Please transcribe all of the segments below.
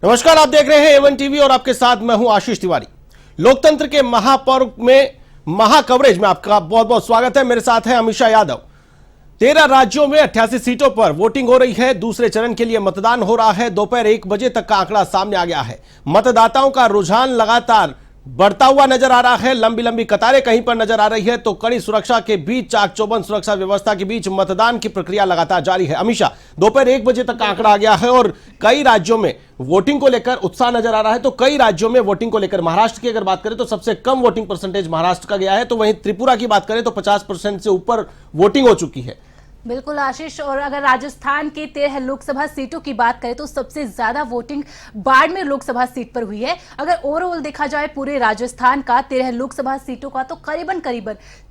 नमस्कार, आप देख रहे हैं एवन टीवी और आपके साथ मैं हूं आशीष तिवारी। लोकतंत्र के महापर्व में महा कवरेज में आपका बहुत बहुत स्वागत है। मेरे साथ है अमीषा यादव। 13 राज्यों में 88 सीटों पर वोटिंग हो रही है। दूसरे चरण के लिए मतदान हो रहा है। दोपहर 1 बजे तक का आंकड़ा सामने आ गया है। मतदाताओं का रुझान लगातार बढ़ता हुआ नजर आ रहा है। लंबी लंबी कतारें कहीं पर नजर आ रही है तो कड़ी सुरक्षा के बीच, चाक चौबंद सुरक्षा व्यवस्था के बीच मतदान की प्रक्रिया लगातार जारी है। अमीषा, दोपहर 1 बजे तक का आंकड़ा आ गया है और कई राज्यों में वोटिंग को लेकर उत्साह नजर आ रहा है। तो कई राज्यों में वोटिंग को लेकर, महाराष्ट्र की अगर बात करें तो सबसे कम वोटिंग परसेंटेज महाराष्ट्र का गया है। तो वहीं त्रिपुरा की बात करें तो 50% से ऊपर वोटिंग हो चुकी है। बिल्कुल आशीष, और अगर राजस्थान की 13 लोकसभा सीटों की बात करें तो सबसे ज्यादा वोटिंग बाड़मेर लोकसभा सीट पर हुई है। अगर ओवरऑल देखा जाए पूरे राजस्थान का 13 लोकसभा सीटों का तो करीबन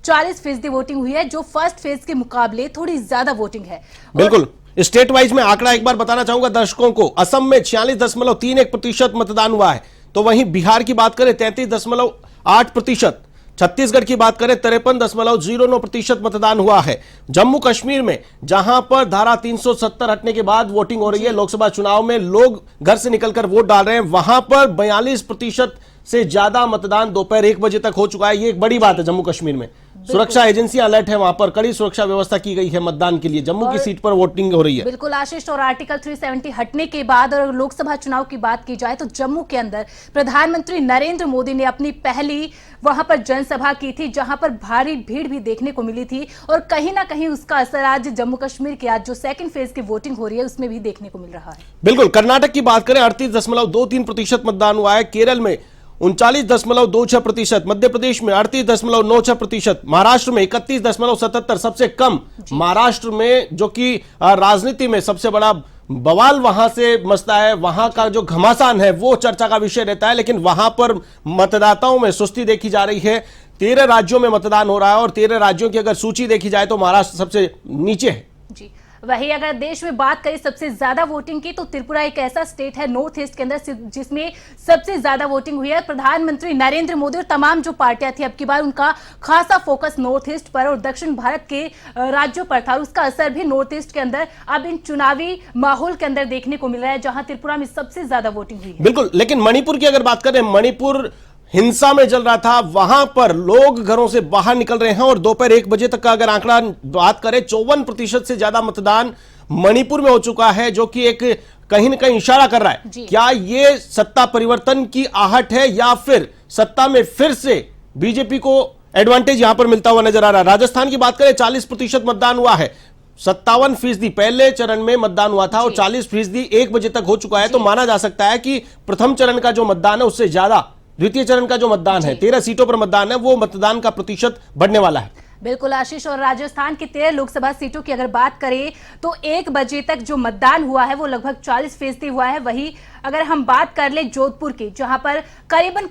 40% वोटिंग हुई है, जो फर्स्ट फेज के मुकाबले थोड़ी ज्यादा वोटिंग है। बिल्कुल, स्टेट वाइज में आंकड़ा एक बार बताना चाहूंगा दर्शकों को। असम में 46.31% मतदान हुआ है। तो वहीं बिहार की बात करें 33.8%। छत्तीसगढ़ की बात करें 53.09% मतदान हुआ है। जम्मू कश्मीर में जहां पर धारा 370 हटने के बाद वोटिंग हो रही है, लोकसभा चुनाव में लोग घर से निकलकर वोट डाल रहे हैं, वहां पर 42% से ज्यादा मतदान दोपहर 1 बजे तक हो चुका है। ये एक बड़ी बात है। जम्मू कश्मीर में सुरक्षा एजेंसियां अलर्ट है, वहां पर कड़ी सुरक्षा व्यवस्था की गई है मतदान के लिए। जम्मू की सीट पर वोटिंग हो रही है। बिल्कुल आशीष, और आर्टिकल 370 हटने के बाद और लोकसभा चुनाव की बात की जाए तो जम्मू के अंदर प्रधानमंत्री नरेंद्र मोदी ने अपनी पहली वहां पर जनसभा की थी, जहां पर भारी भीड़ भी देखने को मिली थी। और कहीं ना कहीं उसका असर आज जम्मू कश्मीर के आज जो सेकंड फेज की वोटिंग हो रही है उसमें भी देखने को मिल रहा है। बिल्कुल, कर्नाटक की बात करें 38.23% मतदान हुआ है। केरल में 39.26%, मध्य प्रदेश में 38.96%, महाराष्ट्र में 31.77%, सबसे कम महाराष्ट्र में, जो कि राजनीति में सबसे बड़ा बवाल वहां से मचता है। वहां का जो घमासान है वो चर्चा का विषय रहता है, लेकिन वहां पर मतदाताओं में सुस्ती देखी जा रही है। 13 राज्यों में मतदान हो रहा है और 13 राज्यों की अगर सूची देखी जाए तो महाराष्ट्र सबसे नीचे है। जी, वही अगर देश में बात करें सबसे ज्यादा वोटिंग की तो त्रिपुरा एक ऐसा स्टेट है नॉर्थ ईस्ट के अंदर जिसमें सबसे ज्यादा वोटिंग हुई है। प्रधानमंत्री नरेंद्र मोदी और तमाम जो पार्टियां थी, अब की बार उनका खासा फोकस नॉर्थ ईस्ट पर और दक्षिण भारत के राज्यों पर था। उसका असर भी नॉर्थ ईस्ट के अंदर अब इन चुनावी माहौल के अंदर देखने को मिल रहा है, जहां त्रिपुरा में सबसे ज्यादा वोटिंग हुई है। बिल्कुल, लेकिन मणिपुर की अगर बात करें, मणिपुर हिंसा में चल रहा था, वहां पर लोग घरों से बाहर निकल रहे हैं और दोपहर 1 बजे तक का अगर आंकड़ा बात करें 54% से ज्यादा मतदान मणिपुर में हो चुका है, जो कि एक कहीं ना कहीं इशारा कर रहा है। क्या ये सत्ता परिवर्तन की आहट है या फिर सत्ता में फिर से बीजेपी को एडवांटेज यहां पर मिलता हुआ नजर आ रहा है? राजस्थान की बात करें 40% मतदान हुआ है। 57% पहले चरण में मतदान हुआ था और 40% 1 बजे तक हो चुका है। तो माना जा सकता है कि प्रथम चरण का जो मतदान है उससे ज्यादा द्वितीय चरण का जो मतदान है, 13 सीटों पर मतदान है, वो मतदान का प्रतिशत बढ़ने वाला है। बिल्कुल आशीष, और राजस्थान की 13 लोकसभा सीटों की अगर बात करें तो 1 बजे तक जो मतदान हुआ है वो लगभग 40% हुआ है। वही अगर हम बात कर ले जोधपुर की, जहां पर करीबन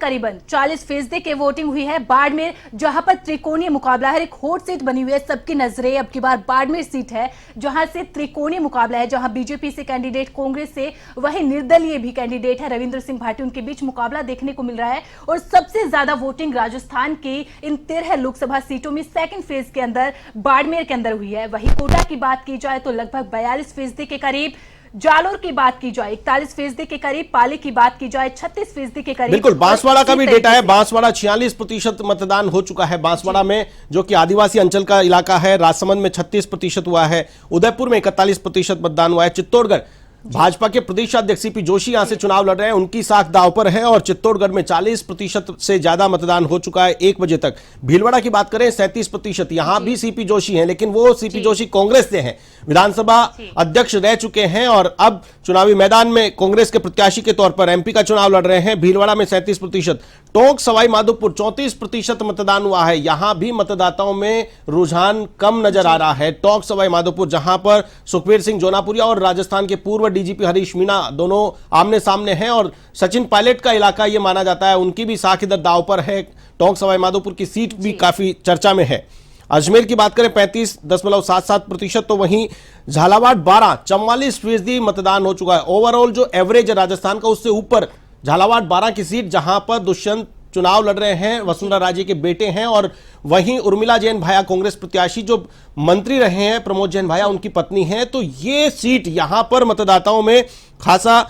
40% की वोटिंग हुई है। बाड़मेर, जहां पर त्रिकोणीय मुकाबला है, एक हॉट सीट बनी हुई है, सबकी नजरें अब की बार बाड़मेर सीट है, जहां से त्रिकोणीय मुकाबला है, जहां बीजेपी से कैंडिडेट, कांग्रेस से वही निर्दलीय भी कैंडिडेट है रविंद्र सिंह भाटी, उनके बीच मुकाबला देखने को मिल रहा है। और सबसे ज्यादा वोटिंग राजस्थान की इन 13 लोकसभा सीटों में सेकंड फेज के अंदर बाड़मेर के अंदर हुई है। वही कोटा की बात की जाए तो लगभग 42% के करीब, जालोर की बात की जाए 41% के करीब, पाली की बात की जाए 36% के करीब। बिल्कुल, बांसवाड़ा का भी डेटा है। बांसवाड़ा 46% मतदान हो चुका है बांसवाड़ा में, जो कि आदिवासी अंचल का इलाका है। राजसमंद में 36% हुआ है। उदयपुर में 41% मतदान हुआ है। चित्तौड़गढ़, भाजपा के प्रदेश अध्यक्ष सीपी जोशी यहां से चुनाव लड़ रहे हैं, उनकी साख दांव पर है और चित्तौड़गढ़ में 40% से ज्यादा मतदान हो चुका है 1 बजे तक। भीलवाड़ा की बात करें 37%, यहां भी सीपी जोशी हैं, लेकिन वो सीपी जोशी कांग्रेस से हैं, विधानसभा अध्यक्ष रह चुके हैं और अब चुनावी मैदान में कांग्रेस के प्रत्याशी के तौर पर एमपी का चुनाव लड़ रहे हैं। भीलवाड़ा में 37%। टोंक सवाई माधोपुर 34% मतदान हुआ है, यहां भी मतदाताओं में रुझान कम नजर आ रहा है। टोंक सवाई माधोपुर, जहां पर सुखबीर सिंह जोनापुरिया और राजस्थान के पूर्व डीजीपी हरीश मीणा दोनों आमने सामने हैं और सचिन पायलट का इलाका यह माना जाता है, उनकी भी साख इधर दांव पर है। टोंक सवाई माधोपुर की सीट भी काफी चर्चा में है। अजमेर की बात करें 35.77%, तो वहीं झालावाड़ 44% मतदान हो चुका है। ओवरऑल जो एवरेज है राजस्थान का उससे ऊपर झालावाड़ 12 की सीट, जहां पर दुष्यंत चुनाव लड़ रहे हैं, वसुंधरा राजे के बेटे हैं, और वहीं उर्मिला जैन भाया कांग्रेस प्रत्याशी जो मंत्री रहे हैं, प्रमोद जैन भाया उनकी पत्नी हैं। तो ये सीट यहां पर मतदाताओं में खासा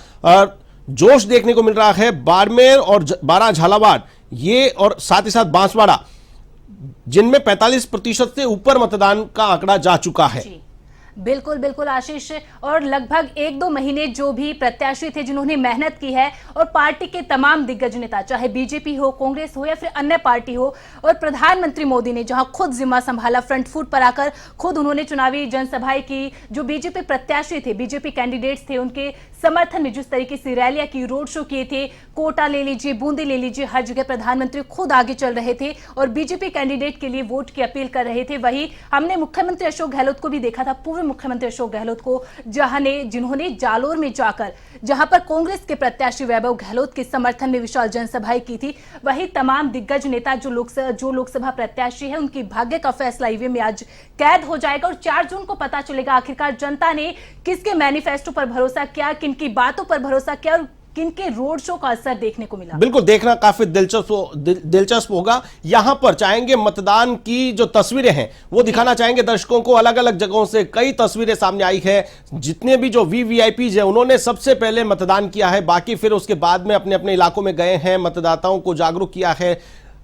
जोश देखने को मिल रहा है। बाड़मेर और बारां झालावाड़ ये और साथ ही साथ बांसवाड़ा जिनमें 45% से ऊपर मतदान का आंकड़ा जा चुका है। बिल्कुल बिल्कुल आशीष, और लगभग 1-2 महीने जो भी प्रत्याशी थे जिन्होंने मेहनत की है और पार्टी के तमाम दिग्गज नेता, चाहे बीजेपी हो, कांग्रेस हो या फिर अन्य पार्टी हो, और प्रधानमंत्री मोदी ने जहां खुद जिम्मा संभाला, फ्रंट फुट पर आकर खुद उन्होंने चुनावी जनसभाएं की। जो बीजेपी प्रत्याशी थे, बीजेपी कैंडिडेट्स थे, उनके समर्थन में जिस तरीके से रैलियां की, रोड शो किए थे, कोटा ले लीजिए, बूंदी ले लीजिए, हर जगह प्रधानमंत्री खुद आगे चल रहे थे और बीजेपी कैंडिडेट के लिए वोट की अपील कर रहे थे। वही हमने मुख्यमंत्री अशोक गहलोत को भी देखा था, पूर्व मुख्यमंत्री अशोक गहलोत को, जिन्होंने जालोर में जाकर, जहां पर कांग्रेस के प्रत्याशी वैभव गहलोत के समर्थन में विशाल जनसभाएं की थी। वही तमाम दिग्गज नेता जो लोकसभा प्रत्याशी है, उनकी भाग्य का फैसला ईवीएम में आज कैद हो जाएगा और 4 जून को पता चलेगा आखिरकार जनता ने किसके मैनिफेस्टो पर भरोसा किया, किनकी बातों पर भरोसा किया और किनके रोड शो का असर देखने को मिला। बिल्कुल देखना काफी दिलचस्प होगा। यहां पर चाहेंगे मतदान की जो तस्वीरें हैं वो दिखाना चाहेंगे दर्शकों को। अलग अलग जगहों से कई तस्वीरें सामने आई है। जितने भी जो वीवीआईपी है उन्होंने सबसे पहले मतदान किया है, बाकी फिर उसके बाद में अपने अपने इलाकों में गए हैं, मतदाताओं को जागरूक किया है,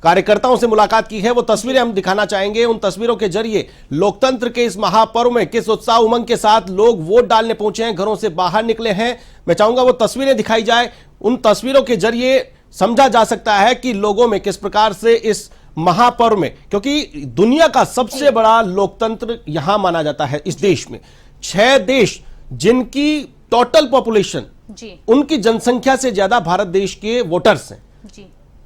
कार्यकर्ताओं से मुलाकात की है। वो तस्वीरें हम दिखाना चाहेंगे। उन तस्वीरों के जरिए लोकतंत्र के इस महापर्व में किस उत्साह उमंग के साथ लोग वोट डालने पहुंचे हैं, घरों से बाहर निकले हैं, मैं चाहूंगा वो तस्वीरें दिखाई जाए। उन तस्वीरों के जरिए समझा जा सकता है कि लोगों में किस प्रकार से इस महापर्व में, क्योंकि दुनिया का सबसे बड़ा लोकतंत्र यहां माना जाता है इस देश में। 6 देश जिनकी टोटल पॉपुलेशन, उनकी जनसंख्या से ज्यादा भारत देश के वोटर्स हैं।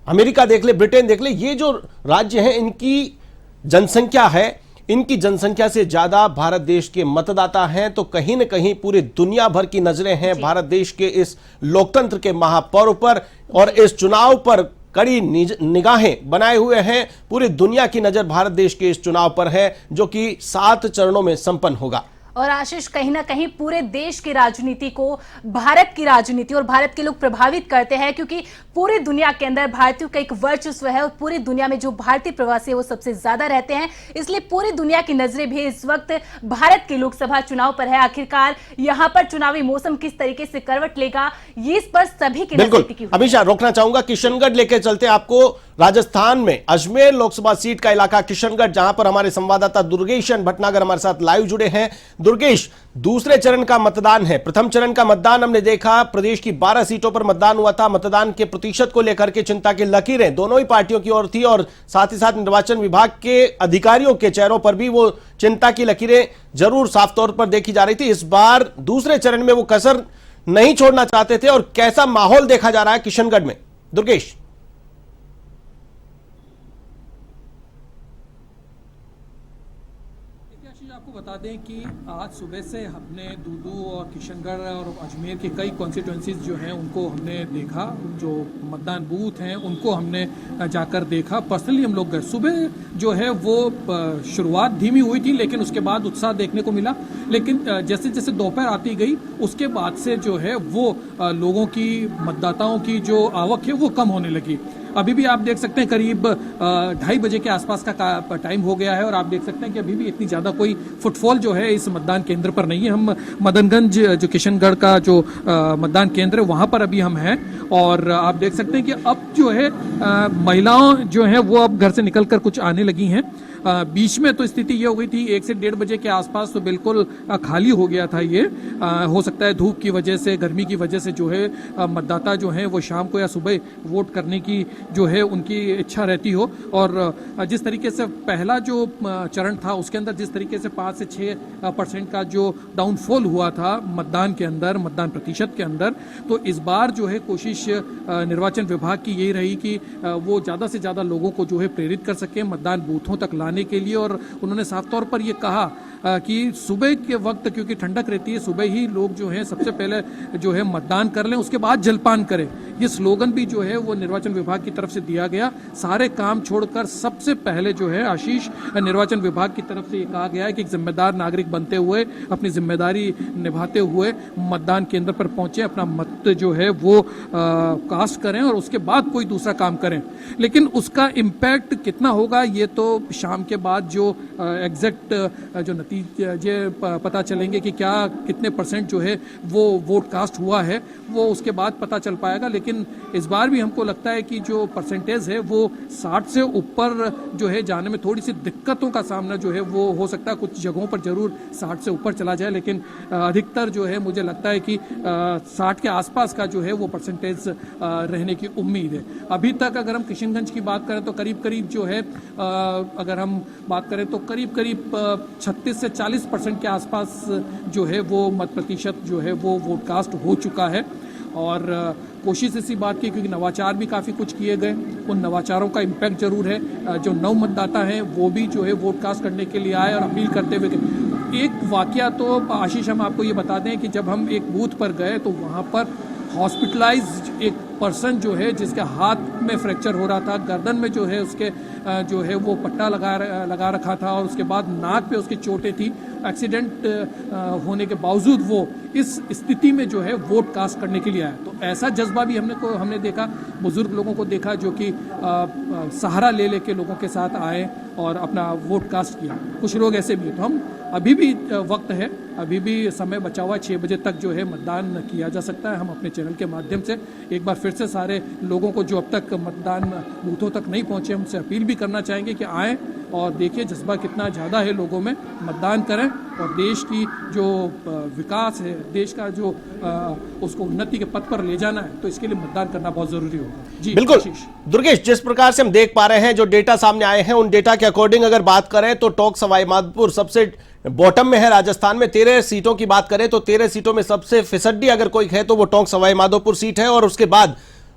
अमेरिका देख ले, ब्रिटेन देख ले, ये जो राज्य हैं इनकी जनसंख्या है, इनकी जनसंख्या से ज्यादा भारत देश के मतदाता हैं। तो कहीं न कहीं पूरी दुनिया भर की नजरें हैं भारत देश के इस लोकतंत्र के महापर्व पर और इस चुनाव पर कड़ी निगाहें बनाए हुए हैं। पूरी दुनिया की नजर भारत देश के इस चुनाव पर है जो कि 7 चरणों में संपन्न होगा। और आशीष, कहीं ना कहीं पूरे देश की राजनीति को भारत की राजनीति और भारत के लोग प्रभावित करते हैं, क्योंकि पूरी दुनिया के अंदर भारतीयों का एक वर्चस्व है और पूरी दुनिया में जो भारतीय प्रवासी है वो सबसे ज्यादा रहते हैं। इसलिए पूरी दुनिया की नजरें भी इस वक्त भारत के लोकसभा चुनाव पर है। आखिरकार यहाँ पर चुनावी मौसम किस तरीके से करवट लेगा, ये इस पर सभी की नजर टिकी हुई है। अमीषा, रोकना चाहूंगा, किशनगढ़ लेकर चलते आपको राजस्थान में अजमेर लोकसभा सीट का इलाका किशनगढ़, जहां पर हमारे संवाददाता दुर्गेशन भटनागर हमारे साथ लाइव जुड़े हैं। दुर्गेश, दूसरे चरण का मतदान है। प्रथम चरण का मतदान हमने देखा, प्रदेश की 12 सीटों पर मतदान हुआ था। मतदान के प्रतिशत को लेकर के चिंता की लकीरें दोनों ही पार्टियों की ओर थी और साथ ही साथ निर्वाचन विभाग के अधिकारियों के चेहरों पर भी वो चिंता की लकीरें जरूर साफ तौर पर देखी जा रही थी। इस बार दूसरे चरण में वो कसर नहीं छोड़ना चाहते थे और कैसा माहौल देखा जा रहा है किशनगढ़ में, दुर्गेश? आपको बता दें कि आज सुबह से हमने दूदू और किशनगढ़ और अजमेर के कई कॉन्स्टिट्यूंसीज जो हैं उनको हमने देखा, जो मतदान बूथ हैं उनको हमने जाकर देखा। पर्सनली हम लोग गए। सुबह जो है वो शुरुआत धीमी हुई थी, लेकिन उसके बाद उत्साह देखने को मिला। लेकिन जैसे जैसे दोपहर आती गई उसके बाद से जो है वो लोगों की, मतदाताओं की जो आवक है वो कम होने लगी। अभी भी आप देख सकते हैं करीब 2:30 बजे के आसपास का टाइम हो गया है और आप देख सकते हैं कि अभी भी इतनी ज्यादा कोई फुटफॉल जो है इस मतदान केंद्र पर नहीं है। हम मदनगंज जो किशनगढ़ का जो मतदान केंद्र है वहां पर अभी हम हैं और आप देख सकते हैं कि अब जो है महिलाओं जो है वो अब घर से निकलकर कुछ आने लगी हैं। बीच में तो स्थिति ये हो गई थी 1 से 1:30 बजे के आसपास तो बिल्कुल खाली हो गया था ये। हो सकता है धूप की वजह से, गर्मी की वजह से जो है मतदाता जो है वो शाम को या सुबह वोट करने की जो है उनकी इच्छा रहती हो। और जिस तरीके से पहला जो चरण था उसके अंदर जिस तरीके से 5 से 6% का जो डाउनफॉल हुआ था मतदान के अंदर, मतदान प्रतिशत के अंदर, तो इस बार जो है कोशिश निर्वाचन विभाग की यही रही कि वो ज़्यादा से ज़्यादा लोगों को जो है प्रेरित कर सके मतदान बूथों तक लाने के लिए। और उन्होंने साफ तौर पर ये कहा कि सुबह के वक्त क्योंकि ठंडक रहती है, सुबह ही लोग जो है सबसे पहले जो है मतदान कर लें, उसके बाद जलपान करें। ये स्लोगन भी जो है वो निर्वाचन विभाग की तरफ से दिया गया। सारे काम छोड़कर सबसे पहले जो है आशीष, निर्वाचन विभाग की तरफ से ये कहा गया है कि एक जिम्मेदार नागरिक बनते हुए, अपनी जिम्मेदारी निभाते हुए मतदान केंद्र पर पहुंचे, अपना मत जो है वो कास्ट करें और उसके बाद कोई दूसरा काम करें। लेकिन उसका इम्पैक्ट कितना होगा ये तो शाम के बाद जो एग्जैक्ट जो नतीजा नतीजे पता चलेंगे कि क्या कितने % जो है वो वोट कास्ट हुआ है, वो उसके बाद पता चल पाएगा। लेकिन इस बार भी हमको लगता है कि जो परसेंटेज है वो 60 से ऊपर जो है जाने में थोड़ी सी दिक्कतों का सामना जो है वो हो सकता है। कुछ जगहों पर जरूर 60 से ऊपर चला जाए, लेकिन अधिकतर जो है मुझे लगता है कि 60 के आसपास का जो है वो परसेंटेज रहने की उम्मीद है। अभी तक अगर हम किशनगंज की बात करें तो करीब करीब जो है अगर हम बात करें तो करीब करीब 36 से 40% के आसपास जो है वो मत प्रतिशत जो है वो वोट कास्ट हो चुका है। और कोशिश इसी बात की, क्योंकि नवाचार भी काफ़ी कुछ किए गए, उन नवाचारों का इम्पैक्ट जरूर है। जो नव मतदाता हैं वो भी जो है वोट कास्ट करने के लिए आए और अपील करते हुए एक वाकया तो आशीष हम आपको ये बता दें कि जब हम एक बूथ पर गए तो वहाँ पर हॉस्पिटलाइज्ड एक पर्सन जो है जिसके हाथ में फ्रैक्चर हो रहा था, गर्दन में जो है उसके जो है वो पट्टा लगा रखा था और उसके बाद नाक पे उसकी चोटें थी। एक्सीडेंट होने के बावजूद वो इस स्थिति में जो है वोट कास्ट करने के लिए आया। तो ऐसा जज्बा भी हमने देखा, बुजुर्ग लोगों को देखा जो कि सहारा ले लेके लोगों के साथ आए और अपना वोट कास्ट किया। कुछ लोग ऐसे भी हैं। तो हम अभी भी वक्त है, अभी भी समय बचा हुआ है, 6 बजे तक जो है मतदान किया जा सकता है। हम अपने चैनल के माध्यम से एक बार फिर से सारे लोगों को जो अब तक मतदान बूथों तक नहीं पहुंचे, हमसे अपील भी करना चाहेंगे कि आएँ और देखिए जज्बा कितना ज़्यादा है लोगों में, मतदान करें और देश की जो विकास है, देश का जो उसको उन्नति के पथ पर ले जाना है, तो इसके लिए मतदान करना बहुत जरूरी होगा। जी बिल्कुल दुर्गेश, जिस प्रकार से हम देख पा रहे हैं, जो डेटा सामने आए हैं, उन डेटा के अकॉर्डिंग अगर बात करें तो टोंक सवाई माधोपुर सबसे बॉटम में है। राजस्थान में 13 सीटों की बात करें तो 13 सीटों में सबसे फिसड्डी अगर कोई है तो वो टोंक सवाई माधोपुर सीट है। और उसके बाद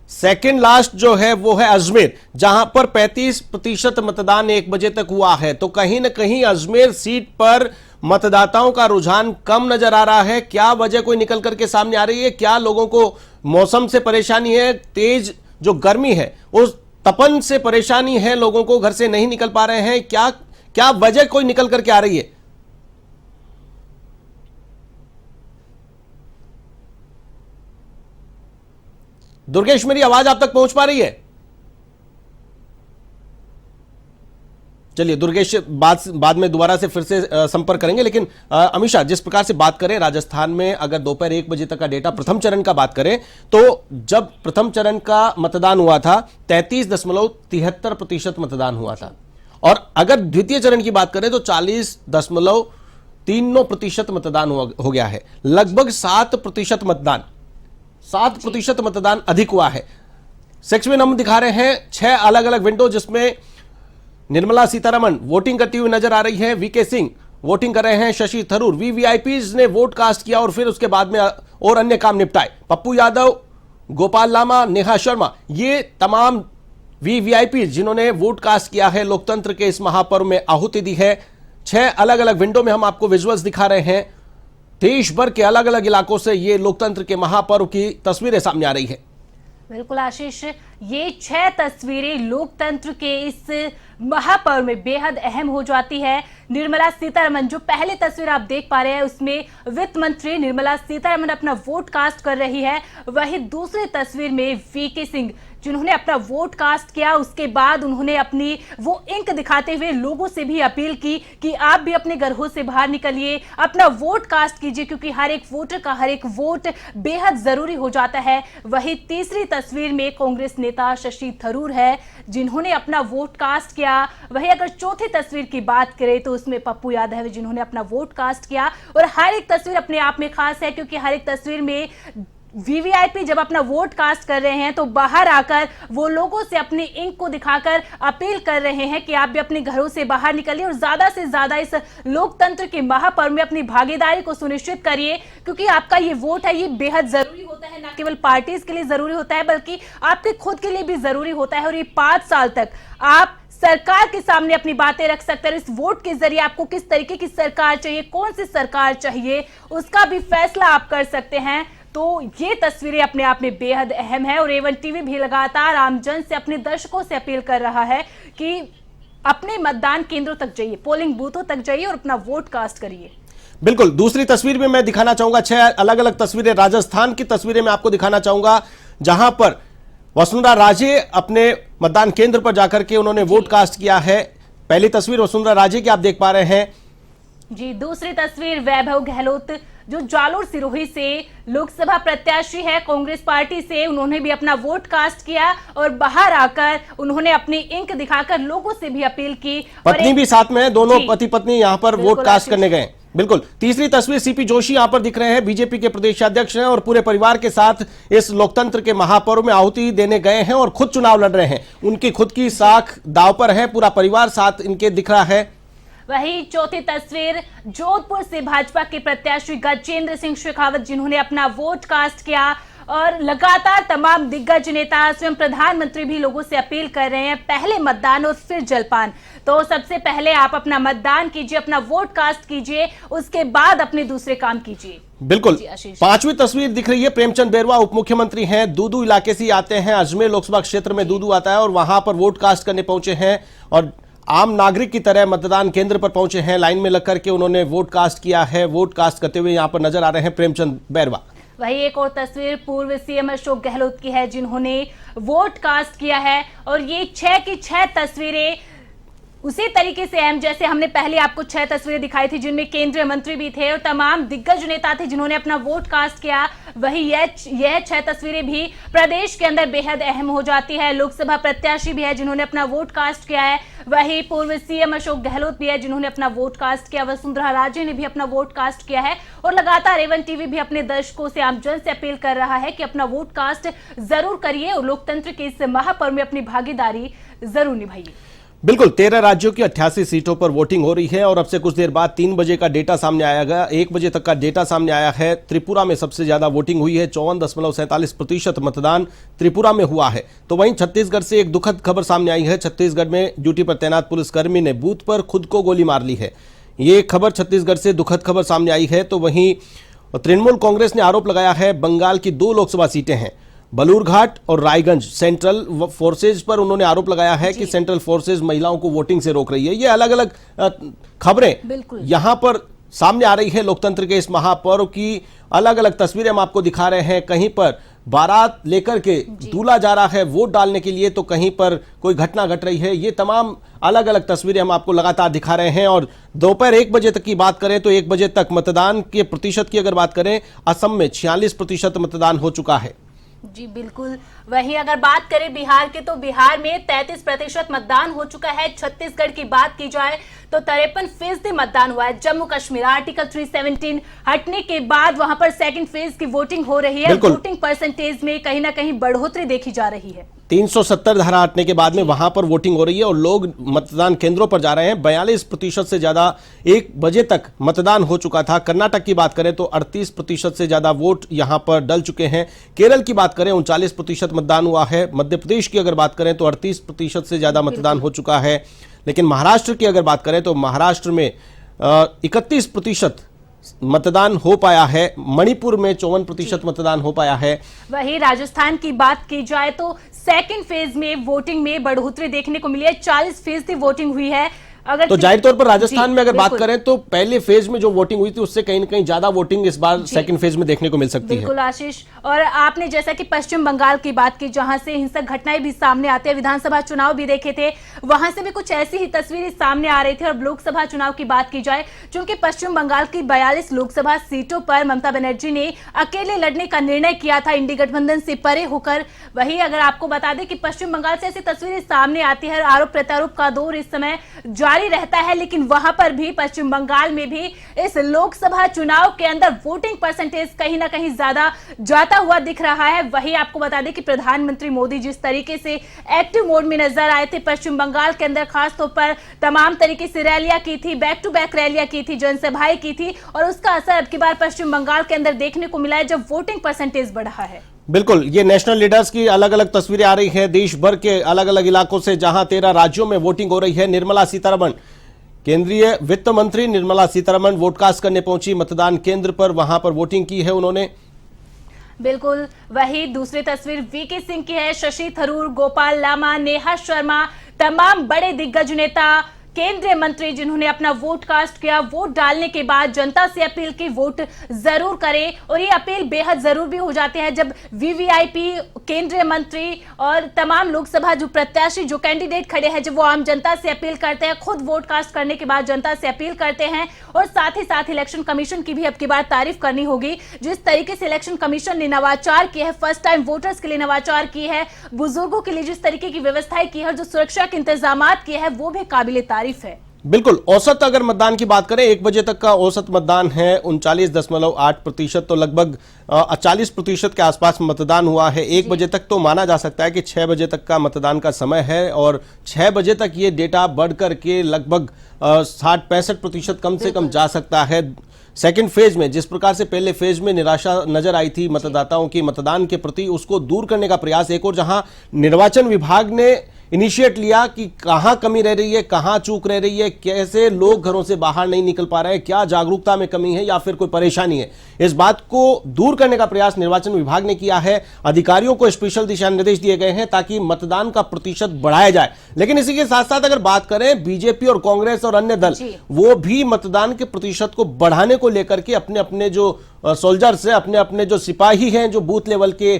सेकंड लास्ट जो है वो है अजमेर, जहां पर 35% मतदान 1 बजे तक हुआ है। तो कहीं ना कहीं अजमेर सीट पर मतदाताओं का रुझान कम नजर आ रहा है। क्या वजह कोई निकल करके सामने आ रही है? क्या लोगों को मौसम से परेशानी है, तेज जो गर्मी है उस तपन से परेशानी है, लोगों को घर से नहीं निकल पा रहे हैं? क्या वजह कोई निकल करके आ रही है? दुर्गेश, मेरी आवाज आप तक पहुंच पा रही है? चलिए दुर्गेश बाद में दोबारा से फिर से संपर्क करेंगे। लेकिन अमीषा, जिस प्रकार से बात करें राजस्थान में, अगर दोपहर 1 बजे तक का डेटा प्रथम चरण का बात करें तो जब प्रथम चरण का मतदान हुआ था 33.73% मतदान हुआ था, और अगर द्वितीय चरण की बात करें तो 40.39% मतदान हो गया है। लगभग 7% मतदान 7% मतदान अधिक हुआ है। सेक्शन में हम दिखा रहे हैं 6 अलग अलग विंडो, जिसमें निर्मला सीतारमण वोटिंग करती हुई नजर आ रही है, वीके सिंह वोटिंग कर रहे हैं, शशि थरूर, वीवीआईपीज ने वोट कास्ट किया और फिर उसके बाद में और अन्य काम निपटाए। पप्पू यादव, गोपाल लामा, नेहा शर्मा, ये तमाम वीवीआईपीज जिन्होंने वोट कास्ट किया है, लोकतंत्र के इस महापर्व में आहुति दी है। 6 अलग अलग विंडो में हम आपको विजुअल्स दिखा रहे हैं। देश भर के अलग अलग इलाकों से ये लोकतंत्र के महापर्व की तस्वीरें सामने आ रही है। बिल्कुल आशीष, ये 6 तस्वीरें लोकतंत्र के इस महापर्व में बेहद अहम हो जाती है। निर्मला सीतारमण, जो पहली तस्वीर आप देख पा रहे हैं उसमें वित्त मंत्री निर्मला सीतारमण अपना वोट कास्ट कर रही है। वही दूसरी तस्वीर में वीके सिंह, जिन्होंने अपना वोट कास्ट किया, उसके बाद उन्होंने अपनी वो इंक दिखाते हुए लोगों से भी अपील की कि आप भी अपने घरों से बाहर निकलिए, अपना वोट कास्ट कीजिए, क्योंकि हर एक वोटर का हर एक वोट बेहद जरूरी हो जाता है। वही तीसरी तस्वीर में कांग्रेस नेता शशि थरूर है, जिन्होंने अपना वोट कास्ट किया। वही अगर चौथी तस्वीर की बात करें तो उसमें पप्पू यादव है, जिन्होंने अपना वोट कास्ट किया। और हर एक तस्वीर अपने आप में खास है, क्योंकि हर एक तस्वीर में वीवीआईपी जब अपना वोट कास्ट कर रहे हैं तो बाहर आकर वो लोगों से अपनी इंक को दिखाकर अपील कर रहे हैं कि आप भी अपने घरों से बाहर निकलिए और ज्यादा से ज्यादा इस लोकतंत्र के महापर्व में अपनी भागीदारी को सुनिश्चित करिए, क्योंकि आपका ये वोट है, ये बेहद जरूरी होता है। न केवल पार्टीज के लिए जरूरी होता है बल्कि आपके खुद के लिए भी जरूरी होता है। और ये 5 साल तक आप सरकार के सामने अपनी बातें रख सकते हैं। इस वोट के जरिए आपको किस तरीके की सरकार चाहिए, कौन सी सरकार चाहिए, उसका भी फैसला आप कर सकते हैं। तो ये तस्वीरें अपने आप में बेहद अहम है। और A1 टीवी भी लगातार आमजन से, अपने दर्शकों से अपील कर रहा है कि अपने मतदान केंद्रों तक जाइए, पोलिंग बूथों तक जाइए और अपना वोट कास्ट करिए। बिल्कुल, दूसरी तस्वीर में मैं दिखाना चाहूंगा 6 अलग अलग तस्वीरें, राजस्थान की तस्वीरें मैं आपको दिखाना चाहूंगा, जहां पर वसुंधरा राजे अपने मतदान केंद्र पर जाकर के उन्होंने वोट कास्ट किया है। पहली तस्वीर वसुंधरा राजे की आप देख पा रहे हैं, जी, दूसरी तस्वीर वैभव गहलोत जो जालोर सिरोही से लोकसभा प्रत्याशी है कांग्रेस पार्टी से, उन्होंने भी अपना वोट कास्ट किया और बाहर आकर उन्होंने अपनी इंक दिखाकर लोगों से भी अपील की। पत्नी भी साथ में है, दोनों जी, पति पत्नी यहां पर वोट कास्ट करने गए। बिल्कुल। तीसरी तस्वीर सीपी जोशी यहां पर दिख रहे हैं, बीजेपी के प्रदेश अध्यक्ष हैं और पूरे परिवार के साथ इस लोकतंत्र के महापर्व में आहुति देने गए हैं और खुद चुनाव लड़ रहे हैं। उनकी खुद की साख दांव पर है, पूरा परिवार साथ इनके दिख रहा है। वही चौथी तस्वीर जोधपुर से भाजपा के प्रत्याशी गजेंद्र सिंह शेखावत, जिन्होंने अपना वोट कास्ट किया और लगातार तमाम दिग्गज नेता, स्वयं प्रधानमंत्री भी लोगों से अपील कर रहे हैं, पहले मतदान और फिर जलपान। तो सबसे पहले आप अपना मतदान कीजिए, अपना वोट कास्ट कीजिए, उसके बाद अपने दूसरे काम कीजिए। बिल्कुल। पांचवी तस्वीर दिख रही है, प्रेमचंद बैरवा उप मुख्यमंत्री हैं, दूदू इलाके से आते हैं, अजमेर लोकसभा क्षेत्र में दूदू आता है और वहां पर वोट कास्ट करने पहुंचे हैं और आम नागरिक की तरह मतदान केंद्र पर पहुंचे हैं। लाइन में लग करके उन्होंने वोट कास्ट किया है। वोट कास्ट करते हुए यहां पर नजर आ रहे हैं प्रेमचंद बैरवा। वही एक और तस्वीर पूर्व सीएम अशोक गहलोत की है, जिन्होंने वोट कास्ट किया है और ये 6 की 6 तस्वीरें उसी तरीके से अहम जैसे हमने पहले आपको 6 तस्वीरें दिखाई थी, जिनमें केंद्रीय मंत्री भी थे और तमाम दिग्गज नेता थे जिन्होंने अपना वोट कास्ट किया। वही यह 6 तस्वीरें भी प्रदेश के अंदर बेहद अहम हो जाती है। लोकसभा प्रत्याशी भी है जिन्होंने अपना वोट कास्ट किया है, वही पूर्व सीएम अशोक गहलोत भी है जिन्होंने अपना वोट कास्ट किया, वसुंधरा राजे ने भी अपना वोट कास्ट किया है और लगातार एवन टीवी भी अपने दर्शकों से, आमजन से अपील कर रहा है कि अपना वोट कास्ट जरूर करिए और लोकतंत्र के इस महापर्व में अपनी भागीदारी जरूर निभाइए। बिल्कुल। 13 राज्यों की 88 सीटों पर वोटिंग हो रही है और अब से कुछ देर बाद 3 बजे का डेटा सामने आएगा। 1 बजे तक का डेटा सामने आया है। त्रिपुरा में सबसे ज्यादा वोटिंग हुई है, 54.47% मतदान त्रिपुरा में हुआ है। तो वहीं छत्तीसगढ़ से एक दुखद खबर सामने आई है। छत्तीसगढ़ में ड्यूटी पर तैनात पुलिसकर्मी ने बूथ पर खुद को गोली मार ली है। ये खबर छत्तीसगढ़ से दुखद खबर सामने आई है। तो वहीं तृणमूल कांग्रेस ने आरोप लगाया है, बंगाल की 2 लोकसभा सीटें हैं, बलूरघाट और रायगंज, सेंट्रल फोर्सेज पर उन्होंने आरोप लगाया है कि सेंट्रल फोर्सेज महिलाओं को वोटिंग से रोक रही है। ये अलग अलग खबरें यहां पर सामने आ रही है। लोकतंत्र के इस महापर्व की अलग अलग तस्वीरें हम आपको दिखा रहे हैं। कहीं पर बारात लेकर के दूल्हा जा रहा है वोट डालने के लिए, तो कहीं पर कोई घटना घट रही है। ये तमाम अलग अलग तस्वीरें हम आपको लगातार दिखा रहे हैं। और दोपहर 1 बजे तक की बात करें तो 1 बजे तक मतदान के प्रतिशत की अगर बात करें, असम में 46% मतदान हो चुका है। जी बिल्कुल। वहीं अगर बात करें बिहार के, तो बिहार में 33% मतदान हो चुका है। छत्तीसगढ़ की बात की जाए तो 53% मतदान हुआ है। जम्मू कश्मीर आर्टिकल 317 हटने के बाद वहां पर सेकंड फेज की वोटिंग हो रही है। वोटिंग परसेंटेज में कहीं ना कहीं बढ़ोतरी देखी जा रही है। 370 धारा हटने के बाद में वहां पर वोटिंग हो रही है और लोग मतदान केंद्रों पर जा रहे हैं। 42% से ज्यादा 1 बजे तक मतदान हो चुका था। कर्नाटक की बात करें तो 38% से ज्यादा वोट यहां पर डल चुके हैं। केरल की बात करें 39% मतदान हुआ है। मध्य प्रदेश की अगर बात करें तो 38% से ज्यादा मतदान हो चुका है। लेकिन महाराष्ट्र की अगर बात करें तो महाराष्ट्र में 31% मतदान हो पाया है। मणिपुर में 54% मतदान हो पाया है। वही राजस्थान की बात की जाए तो सेकंड फेज में वोटिंग में बढ़ोतरी देखने को मिली है। 40% वोटिंग हुई है। अगर तो जाहिर तौर पर राजस्थान में अगर बात करें तो पहले फेज में जो वोटिंग हुई थी उससे कहीं ना कहीं ज्यादा वोटिंग इस बार सेकंड फेज में देखने को मिल सकती है। बिल्कुल आशीष, और आपने जैसा कि पश्चिम बंगाल की बात की, जहां से हिंसक घटनाएं भी सामने आती है, विधानसभा चुनाव भी देखे थे, वहां से भी कुछ ऐसी ही तस्वीरें सामने आ रही थी। और लोकसभा चुनाव की बात की जाए, चूंकि पश्चिम बंगाल की 42 लोकसभा सीटों पर ममता बनर्जी ने अकेले लड़ने का निर्णय किया था, इंडी गठबंधन से परे होकर। वही अगर आपको बता दें कि पश्चिम बंगाल से ऐसी तस्वीरें सामने आती है, आरोप प्रत्यारोप का दौर इस समय जारी रहता है, लेकिन वहां पर भी पश्चिम बंगाल में भी इस लोकसभा चुनाव के अंदर वोटिंग परसेंटेज कहीं ना कहीं ज्यादा जाता हुआ दिख रहा है। वही आपको बता दें कि प्रधानमंत्री मोदी जिस तरीके से एक्टिव मोड में नजर आए थे पश्चिम बंगाल के अंदर, खासतौर पर तमाम तरीके से रैलियां की थी, बैक टू बैक रैलियां की थी, जनसभाएं की थी, और उसका असर अब की बार पश्चिम बंगाल के अंदर देखने को मिला है जब वोटिंग परसेंटेज बढ़ा है। बिल्कुल, ये नेशनल लीडर्स की अलग अलग तस्वीरें आ रही है देश भर के अलग अलग इलाकों से, जहां 13 राज्यों में वोटिंग हो रही है। निर्मला सीतारमण, केंद्रीय वित्त मंत्री निर्मला सीतारमण वोट कास्ट करने पहुंची मतदान केंद्र पर, वहां पर वोटिंग की है उन्होंने। बिल्कुल। वही दूसरी तस्वीर वीके सिंह की है। शशि थरूर, गोपाल लामा, नेहा शर्मा, तमाम बड़े दिग्गज नेता, केंद्रीय मंत्री जिन्होंने अपना वोट कास्ट किया, वोट डालने के बाद जनता से अपील की वोट जरूर करें। और ये अपील बेहद जरूर भी हो जाते हैं जब वीवीआईपी, केंद्रीय मंत्री और तमाम लोकसभा जो प्रत्याशी, जो कैंडिडेट खड़े हैं, जब वो आम जनता से अपील करते हैं, खुद वोट कास्ट करने के बाद जनता से अपील करते हैं। और साथ ही साथ इलेक्शन कमीशन की भी अब की बार तारीफ करनी होगी, जिस तरीके से इलेक्शन कमीशन ने नवाचार किया है, फर्स्ट टाइम वोटर्स के लिए नवाचार की है, बुजुर्गों के लिए जिस तरीके की व्यवस्थाएं की है और जो सुरक्षा के इंतजाम किए हैं, वो भी काबिले तारीफ है। बिल्कुल। औसत अगर मतदान की बात करें, 1 बजे तक का औसत मतदान है 39.8%, तो लगभग 40% के आसपास मतदान हुआ है। 1 बजे तक तो माना जा सकता है कि 6 बजे तक का मतदान का समय है, और 6 बजे तक ये डेटा बढ़ करके लगभग 60-65% कम से कम जा सकता है। सेकंड फेज में जिस प्रकार से पहले फेज में निराशा नजर आई थी मतदाताओं की मतदान के प्रति, उसको दूर करने का प्रयास एक और जहां निर्वाचन विभाग ने इनिशिएट लिया कि कहां कमी रह रही है, कहां चूक रह रही है, कैसे लोग घरों से बाहर नहीं निकल पा रहे हैं, क्या जागरूकता में कमी है या फिर कोई परेशानी है, इस बात को दूर करने का प्रयास निर्वाचन विभाग ने किया है। अधिकारियों को स्पेशल दिशा निर्देश दिए गए हैं ताकि मतदान का प्रतिशत बढ़ाया जाए। लेकिन इसी के साथ साथ अगर बात करें, बीजेपी और कांग्रेस और अन्य दल वो भी मतदान के प्रतिशत को बढ़ाने को लेकर के अपने अपने जो सोल्जर्स हैं, अपने अपने जो सिपाही हैं, जो बूथ लेवल के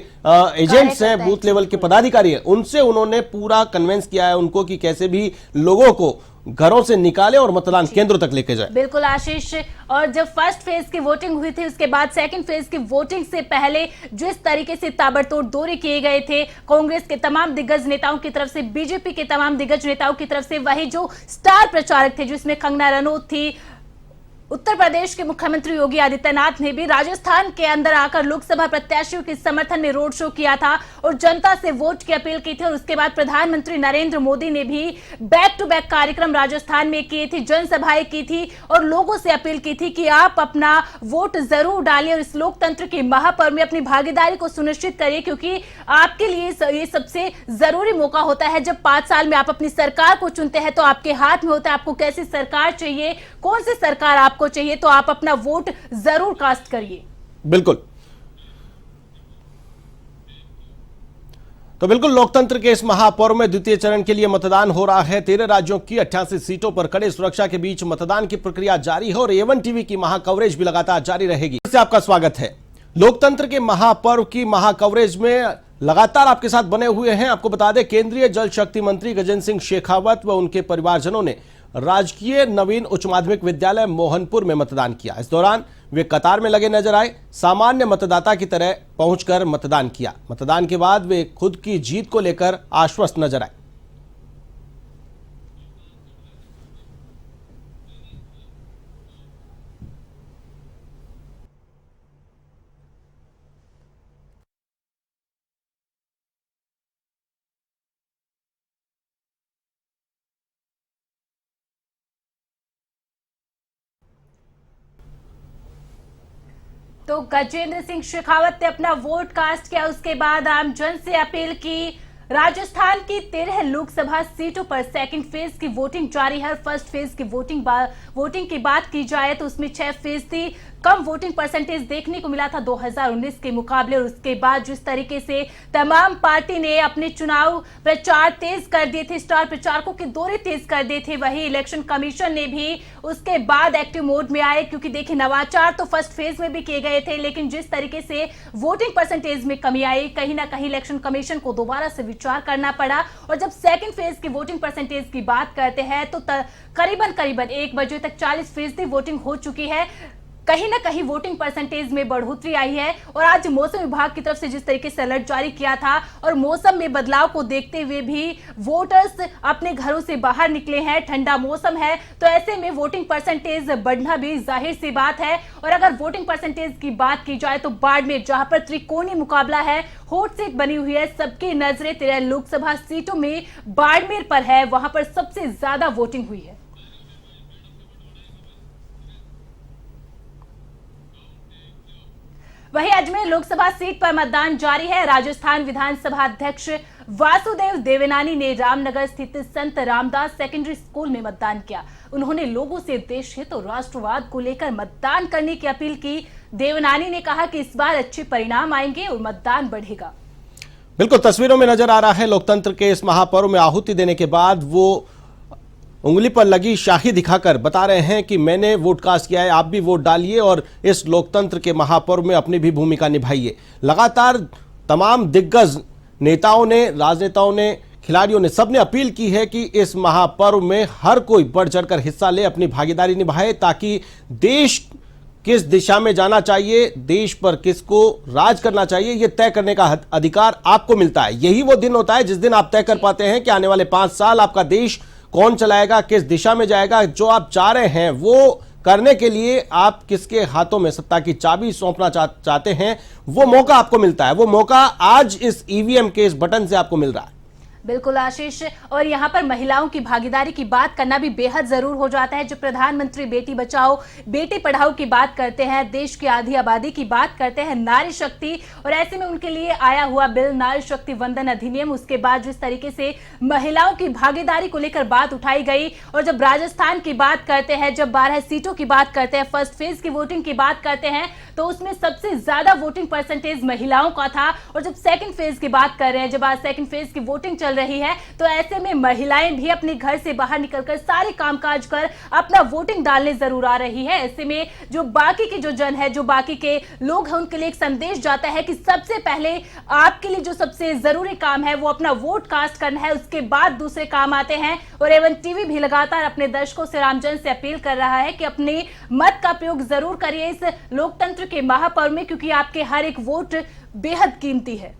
एजेंट्स हैं, बूथ लेवल के पदाधिकारी हैं, उनसे उन्होंने पूरा कन्विंस किया है उनको कि कैसे भी लोगों को घरों से निकाले और मतदान केंद्रों तक लेके जाए। बिल्कुल आशीष, और जब फर्स्ट फेज की वोटिंग हुई थी, उसके बाद सेकंड फेज की वोटिंग से पहले जिस तरीके से ताबड़तोड़ दौरे किए गए थे कांग्रेस के तमाम दिग्गज नेताओं की तरफ से, बीजेपी के तमाम दिग्गज नेताओं की तरफ से, वही जो स्टार प्रचारक थे जिसमें कंगना रनौत थी, उत्तर प्रदेश के मुख्यमंत्री योगी आदित्यनाथ ने भी राजस्थान के अंदर आकर लोकसभा प्रत्याशियों के समर्थन में रोड शो किया था और जनता से वोट की अपील की थी। और उसके बाद प्रधानमंत्री नरेंद्र मोदी ने भी बैक टू बैक कार्यक्रम राजस्थान में किए थे, जनसभाएं की थी और लोगों से अपील की थी कि आप अपना वोट जरूर डालिए और इस लोकतंत्र के महापर्व में अपनी भागीदारी को सुनिश्चित करिए, क्योंकि आपके लिए ये सबसे जरूरी मौका होता है। जब 5 साल में आप अपनी सरकार को चुनते हैं तो आपके हाथ में होता है आपको कैसी सरकार चाहिए, कौन सी सरकार आपको चाहिए, तो आप अपना वोट जरूर कास्ट करिए। बिल्कुल। तो बिल्कुल लोकतंत्र के इस महापर्व में द्वितीय चरण के लिए मतदान हो रहा है। 13 राज्यों की 88 सीटों पर कड़े सुरक्षा के बीच मतदान की प्रक्रिया जारी है और A1 टीवी की महाकवरेज भी लगातार जारी रहेगी। इससे आपका स्वागत है। लोकतंत्र के महापर्व की महाकवरेज में लगातार आपके साथ बने हुए हैं। आपको बता दें, केंद्रीय जल शक्ति मंत्री गजेंद्र सिंह शेखावत व उनके परिवारजनों ने राजकीय नवीन उच्च माध्यमिक विद्यालय मोहनपुर में मतदान किया। इस दौरान वे कतार में लगे नजर आए, सामान्य मतदाता की तरह पहुंचकर मतदान किया। मतदान के बाद वे खुद की जीत को लेकर आश्वस्त नजर आए। तो गजेंद्र सिंह शेखावत ने अपना वोट कास्ट किया, उसके बाद आम जन से अपील की। राजस्थान की 13 लोकसभा सीटों पर सेकंड फेज की वोटिंग जारी है। फर्स्ट फेज की वोटिंग की बात की जाए तो उसमें 6% कम वोटिंग परसेंटेज देखने को मिला था 2019 के मुकाबले। और उसके बाद जिस तरीके से तमाम पार्टी ने अपने चुनाव प्रचार तेज कर दिए थे, स्टार प्रचारकों के दौरे तेज कर दिए थे, वही इलेक्शन कमीशन ने भी उसके बाद एक्टिव मोड में आए, क्योंकि देखिए नवाचार तो फर्स्ट फेज में भी किए गए थे, लेकिन जिस तरीके से वोटिंग परसेंटेज में कमी आई, कहीं ना कहीं इलेक्शन कमीशन को दोबारा से विचार करना पड़ा। और जब सेकंड फेज की वोटिंग परसेंटेज की बात करते हैं तो करीबन 1 बजे तक 40% वोटिंग हो चुकी है। कहीं ना कहीं वोटिंग परसेंटेज में बढ़ोतरी आई है। और आज मौसम विभाग की तरफ से जिस तरीके से अलर्ट जारी किया था और मौसम में बदलाव को देखते हुए भी वोटर्स अपने घरों से बाहर निकले हैं, ठंडा मौसम है, तो ऐसे में वोटिंग परसेंटेज बढ़ना भी जाहिर सी बात है। और अगर वोटिंग परसेंटेज की बात की जाए तो बाड़मेर, जहां पर त्रिकोणीय मुकाबला है, हॉट सीट बनी हुई है, सबकी नजरें 13 लोकसभा सीटों में बाड़मेर पर है, वहां पर सबसे ज्यादा वोटिंग हुई है। वहीं अजमेर लोकसभा सीट पर मतदान जारी है। राजस्थान विधानसभा अध्यक्ष वासुदेव देवनानी ने रामनगर स्थित संत रामदास सेकेंडरी स्कूल में मतदान किया। उन्होंने लोगों से देश हित और राष्ट्रवाद को लेकर मतदान करने की अपील की। देवनानी ने कहा कि इस बार अच्छे परिणाम आएंगे और मतदान बढ़ेगा। बिल्कुल तस्वीरों में नजर आ रहा है लोकतंत्र के इस महापर्व में आहुति देने के बाद वो उंगली पर लगी शाही दिखाकर बता रहे हैं कि मैंने वोट कास्ट किया है, आप भी वोट डालिए और इस लोकतंत्र के महापर्व में अपनी भी भूमिका निभाइए। लगातार तमाम दिग्गज नेताओं ने, राजनेताओं ने, खिलाड़ियों ने, सबने अपील की है कि इस महापर्व में हर कोई बढ़ चढ़कर हिस्सा ले, अपनी भागीदारी निभाए, ताकि देश किस दिशा में जाना चाहिए, देश पर किसको राज करना चाहिए, यह तय करने का अधिकार आपको मिलता है। यही वो दिन होता है जिस दिन आप तय कर पाते हैं कि आने वाले 5 साल आपका देश कौन चलाएगा, किस दिशा में जाएगा। जो आप चाह रहे हैं वो करने के लिए आप किसके हाथों में सत्ता की चाबी सौंपना चाहते हैं, वो मौका आपको मिलता है। वो मौका आज इस ईवीएम के इस बटन से आपको मिल रहा है। बिल्कुल आशीष, और यहाँ पर महिलाओं की भागीदारी की बात करना भी बेहद जरूर हो जाता है। जो प्रधानमंत्री बेटी बचाओ बेटी पढ़ाओ की बात करते हैं, देश की आधी आबादी की बात करते हैं, नारी शक्ति, और ऐसे में उनके लिए आया हुआ बिल नारी शक्ति वंदन अधिनियम, उसके बाद जिस तरीके से महिलाओं की भागीदारी को लेकर बात उठाई गई। और जब राजस्थान की बात करते हैं, जब 12 सीटों की बात करते हैं, फर्स्ट फेज की वोटिंग की बात करते हैं, तो उसमें सबसे ज्यादा वोटिंग परसेंटेज महिलाओं का था। और जब सेकंड फेज की बात कर रहे हैं, जब आज सेकंड फेज की वोटिंग चल रही है, तो ऐसे में महिलाएं भी अपने घर से बाहर निकलकर सारे कामकाज कर अपना वोटिंग डालने जरूर आ रही है। ऐसे में जो बाकी के जो जन है, जो बाकी के लोग हैं, उनके लिए एक संदेश जाता है कि सबसे पहले आपके लिए जो सबसे जरूरी काम है वो अपना वोट कास्ट करना है, उसके बाद दूसरे काम आते हैं। और एवन टीवी भी लगातार अपने दर्शकों से, रामजन से अपील कर रहा है कि अपने मत का प्रयोग जरूर करिए इस लोकतंत्र के महापर्व में, क्योंकि आपके हर एक वोट बेहद कीमती है।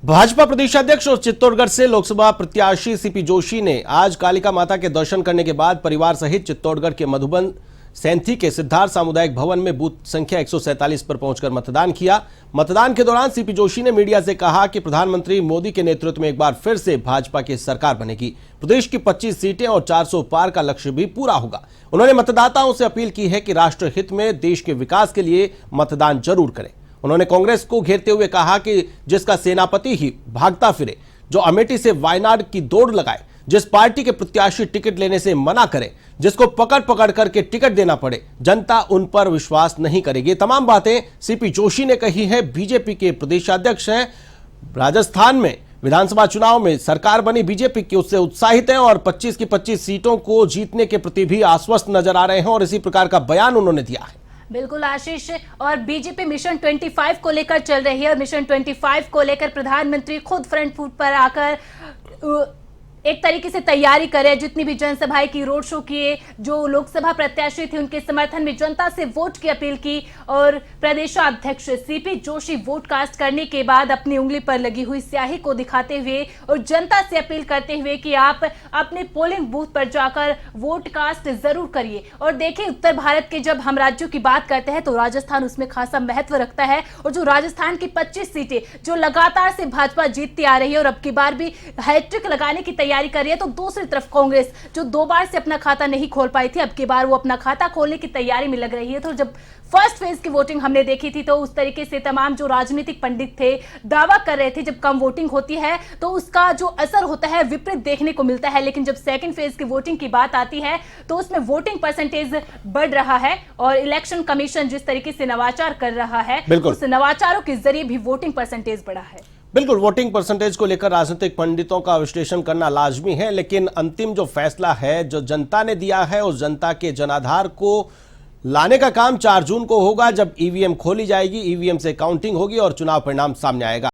भाजपा प्रदेशाध्यक्ष और चित्तौड़गढ़ से लोकसभा प्रत्याशी सीपी जोशी ने आज कालिका माता के दर्शन करने के बाद परिवार सहित चित्तौड़गढ़ के मधुबन सैंथी के सिद्धार्थ सामुदायिक भवन में बूथ संख्या 147 पर पहुंचकर मतदान किया। मतदान के दौरान सीपी जोशी ने मीडिया से कहा कि प्रधानमंत्री मोदी के नेतृत्व में एक बार फिर से भाजपा की सरकार बनेगी, प्रदेश की 25 सीटें और 400 पार का लक्ष्य भी पूरा होगा। उन्होंने मतदाताओं से अपील की है कि राष्ट्र हित में देश के विकास के लिए मतदान जरूर करें। उन्होंने कांग्रेस को घेरते हुए कहा कि जिसका सेनापति ही भागता फिरे, जो अमेठी से वायनाड की दौड़ लगाए, जिस पार्टी के प्रत्याशी टिकट लेने से मना करे, जिसको पकड़ पकड़ करके टिकट देना पड़े, जनता उन पर विश्वास नहीं करेगी। तमाम बातें सीपी जोशी ने कही है। बीजेपी के प्रदेशाध्यक्ष हैं। राजस्थान में विधानसभा चुनाव में सरकार बनी बीजेपी की, उससे उत्साहित हैं और 25 की 25 सीटों को जीतने के प्रति भी आश्वस्त नजर आ रहे हैं और इसी प्रकार का बयान उन्होंने दिया है। बिल्कुल आशीष, और बीजेपी मिशन 25 को लेकर चल रही है और मिशन 25 को लेकर प्रधानमंत्री खुद फ्रंट फुट पर आकर एक तरीके से तैयारी करे। जितनी भी जनसभाएं की, रोड शो किए, जो लोकसभा प्रत्याशी थे उनके समर्थन में जनता से वोट की अपील की। और प्रदेशाध्यक्ष सीपी जोशी वोट कास्ट करने के बाद अपनी उंगली पर लगी हुई स्याही को दिखाते हुए और जनता से अपील करते हुए कि आप अपने पोलिंग बूथ पर जाकर वोट कास्ट जरूर करिए। और देखिए, उत्तर भारत के जब हम राज्यों की बात करते हैं तो राजस्थान उसमें खासा महत्व रखता है। और जो राजस्थान की 25 सीटें जो लगातार से भाजपा जीतती आ रही है और अब की बार भी हैट्रिक लगाने की तैयारी कर रही है, तो दूसरी तरफ कांग्रेस जो 2 बार से अपना खाता नहीं खोल पाई थी, अब की बार वो अपना खाता खोलने की तैयारी में लग रही है। तो जब फर्स्ट फेज की वोटिंग हमने देखी थी तो उस तरीके से तमाम जो राजनीतिक पंडित थे दावा कर रहे थे जब कम वोटिंग होती है तो उसका जो असर होता है विपरीत देखने को मिलता है। लेकिन जब सेकंड फेज की वोटिंग की बात आती है तो उसमें वोटिंग परसेंटेज बढ़ रहा है और इलेक्शन कमीशन जिस तरीके से नवाचार कर रहा है, उस नवाचारों के जरिए भी वोटिंग परसेंटेज बढ़ा है। बिल्कुल, वोटिंग परसेंटेज को लेकर राजनीतिक पंडितों का विश्लेषण करना लाजमी है, लेकिन अंतिम जो फैसला है जो जनता ने दिया है उस जनता के जनाधार को लाने का काम 4 जून को होगा, जब ईवीएम खोली जाएगी, ईवीएम से काउंटिंग होगी और चुनाव परिणाम सामने आएगा।